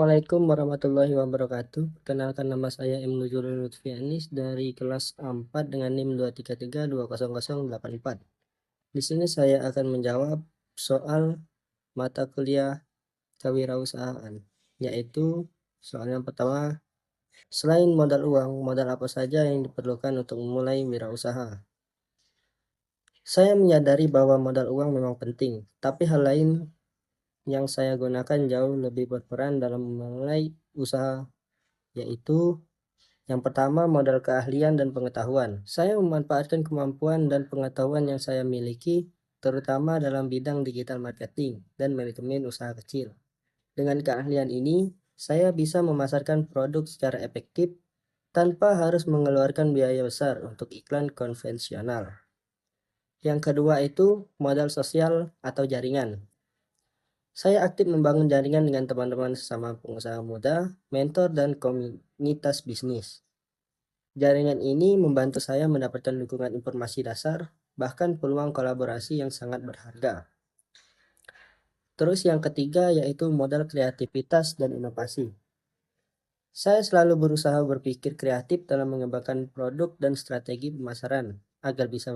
Assalamualaikum warahmatullahi wabarakatuh. Perkenalkan, nama saya M. Nuzulul Lutfianis dari kelas 4 dengan NIM 233200884. Di sini saya akan menjawab soal mata kuliah kewirausahaan, yaitu soal yang pertama, selain modal uang, modal apa saja yang diperlukan untuk memulai wirausaha? Saya menyadari bahwa modal uang memang penting, tapi hal lain yang saya gunakan jauh lebih berperan dalam memulai usaha, yaitu yang pertama, modal keahlian dan pengetahuan. Saya memanfaatkan kemampuan dan pengetahuan yang saya miliki, terutama dalam bidang digital marketing dan manajemen usaha kecil. Dengan keahlian ini, saya bisa memasarkan produk secara efektif tanpa harus mengeluarkan biaya besar untuk iklan konvensional. Yang kedua itu modal sosial atau jaringan. Saya aktif membangun jaringan dengan teman-teman sesama pengusaha muda, mentor, dan komunitas bisnis. Jaringan ini membantu saya mendapatkan dukungan informasi dasar, bahkan peluang kolaborasi yang sangat berharga. Terus yang ketiga yaitu modal kreativitas dan inovasi. Saya selalu berusaha berpikir kreatif dalam mengembangkan produk dan strategi pemasaran agar bisa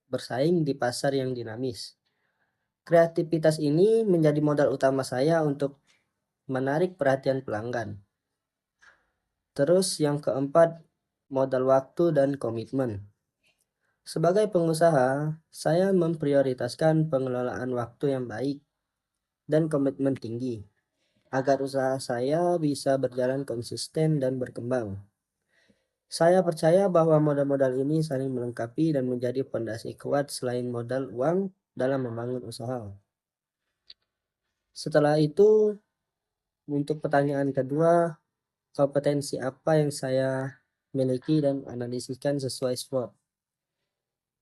bersaing di pasar yang dinamis. Kreativitas ini menjadi modal utama saya untuk menarik perhatian pelanggan. Terus yang keempat, modal waktu dan komitmen. Sebagai pengusaha, saya memprioritaskan pengelolaan waktu yang baik dan komitmen tinggi agar usaha saya bisa berjalan konsisten dan berkembang. Saya percaya bahwa modal-modal ini saling melengkapi dan menjadi fondasi kuat selain modal uang dalam membangun usaha. Setelah itu, untuk pertanyaan kedua, kompetensi apa yang saya miliki dan analisiskan sesuai SWOT.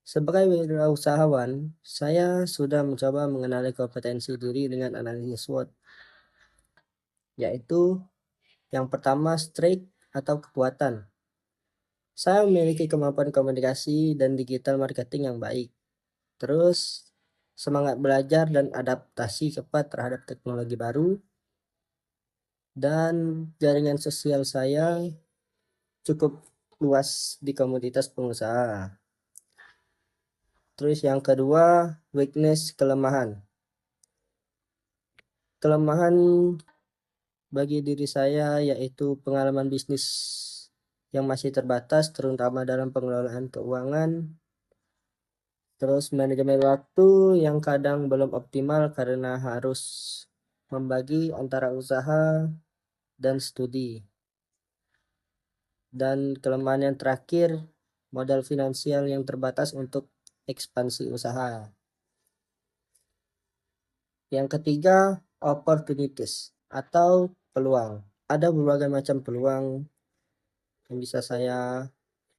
Sebagai wirausahawan, saya sudah mencoba mengenali kompetensi diri dengan analisis SWOT, yaitu yang pertama, strength atau kekuatan. Saya memiliki kemampuan komunikasi dan digital marketing yang baik. Terus, semangat belajar dan adaptasi cepat terhadap teknologi baru. Dan jaringan sosial saya cukup luas di komunitas pengusaha. Terus yang kedua, weakness, kelemahan. Kelemahan bagi diri saya yaitu pengalaman bisnis yang masih terbatas, terutama dalam pengelolaan keuangan. Terus manajemen waktu yang kadang belum optimal karena harus membagi antara usaha dan studi. Dan kelemahan yang terakhir, modal finansial yang terbatas untuk ekspansi usaha. Yang ketiga, opportunities atau peluang. Ada berbagai macam peluang yang bisa saya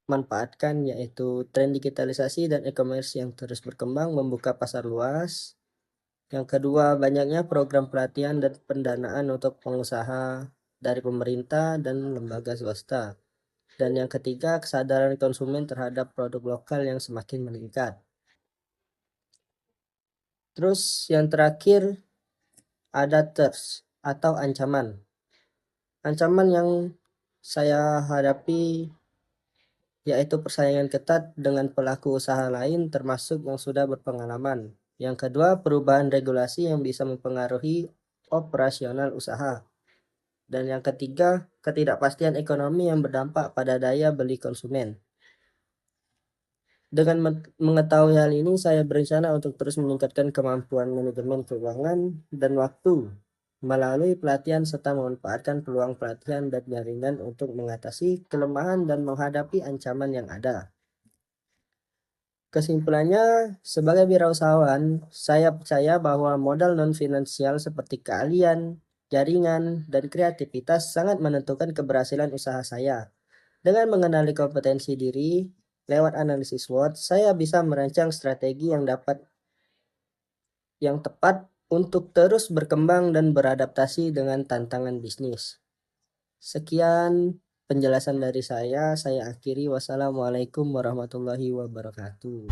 manfaatkan, yaitu tren digitalisasi dan e-commerce yang terus berkembang membuka pasar luas. Yang kedua, banyaknya program pelatihan dan pendanaan untuk pengusaha dari pemerintah dan lembaga swasta. Dan yang ketiga, kesadaran konsumen terhadap produk lokal yang semakin meningkat. Terus yang terakhir, ada threats atau ancaman. Ancaman yang saya hadapi yaitu persaingan ketat dengan pelaku usaha lain termasuk yang sudah berpengalaman. Yang kedua, perubahan regulasi yang bisa mempengaruhi operasional usaha. Dan yang ketiga, ketidakpastian ekonomi yang berdampak pada daya beli konsumen. Dengan mengetahui hal ini, saya berencana untuk terus meningkatkan kemampuan manajemen keuangan dan waktu melalui pelatihan serta memanfaatkan peluang pelatihan dan jaringan untuk mengatasi kelemahan dan menghadapi ancaman yang ada. Kesimpulannya, sebagai wirausahawan, saya percaya bahwa modal non-finansial seperti keahlian, jaringan, dan kreativitas sangat menentukan keberhasilan usaha saya. Dengan mengenali kompetensi diri, lewat analisis SWOT, saya bisa merancang strategi yang tepat untuk terus berkembang dan beradaptasi dengan tantangan bisnis. Sekian penjelasan dari saya akhiri. Wassalamualaikum warahmatullahi wabarakatuh.